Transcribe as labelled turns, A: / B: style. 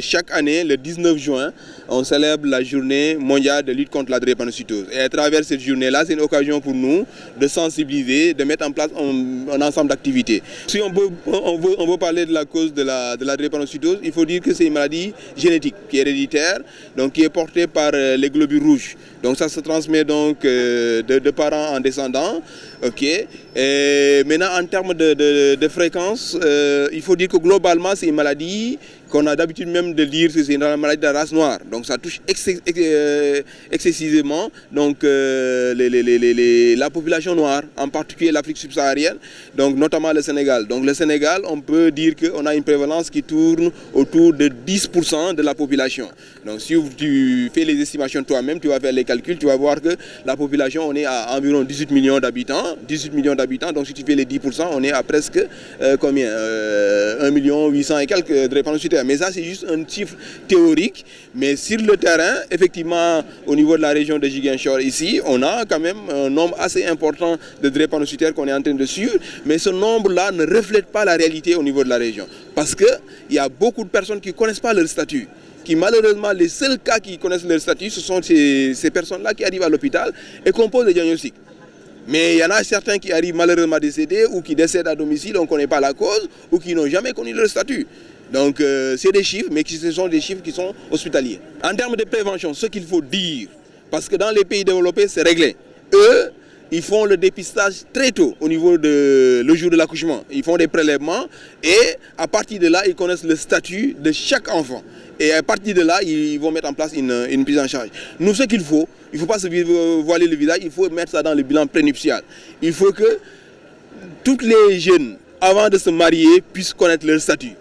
A: Chaque année, le 19 juin, on célèbre la journée mondiale de lutte contre la drépanocytose. Et à travers cette journée-là, c'est une occasion pour nous de sensibiliser, de mettre en place un ensemble d'activités. Si on veut parler de la cause de la drépanocytose, il faut dire que c'est une maladie génétique qui est héréditaire, donc qui est portée par les globules rouges. Donc ça se transmet donc de parents en descendant. Okay. Et maintenant, en termes de fréquence, il faut dire que globalement, c'est une maladie qu'on a d'habitude même de dire que c'est une maladie de la race noire. Donc ça touche excessivement donc, la population noire, en particulier l'Afrique subsaharienne, donc notamment le Sénégal. Donc le Sénégal, on peut dire qu'on a une prévalence qui tourne autour de 10% de la population. Donc si tu fais les estimations toi-même, tu vas faire les calculs, tu vas voir que la population, on est à environ 18 millions d'habitants. 18 millions d'habitants, donc si tu fais les 10%, on est à presque combien 1 800 000 et quelques drépanocytaires. Mais ça, c'est juste un chiffre théorique. Mais sur le terrain, effectivement, au niveau de la région de Ziguinchor, ici, on a quand même un nombre assez important de drépanocytaires qu'on est en train de suivre. Mais ce nombre-là ne reflète pas la réalité au niveau de la région. Parce qu'il y a beaucoup de personnes qui ne connaissent pas leur statut. Qui malheureusement, les seuls cas qui connaissent leur statut, ce sont ces personnes-là qui arrivent à l'hôpital et composent le diagnostic. Mais il y en a certains qui arrivent malheureusement décédés ou qui décèdent à domicile, on ne connaît pas la cause, ou qui n'ont jamais connu leur statut. Donc c'est des chiffres, mais ce sont des chiffres qui sont hospitaliers. En termes de prévention, ce qu'il faut dire, parce que dans les pays développés, c'est réglé. Eux, ils font le dépistage très tôt au niveau de le jour de l'accouchement. Ils font des prélèvements et à partir de là, ils connaissent le statut de chaque enfant. Et à partir de là, ils vont mettre en place une prise en charge. Nous, ce qu'il faut, il ne faut pas se voiler le visage, il faut mettre ça dans le bilan prénuptial. Il faut que toutes les jeunes, avant de se marier, puissent connaître leur statut.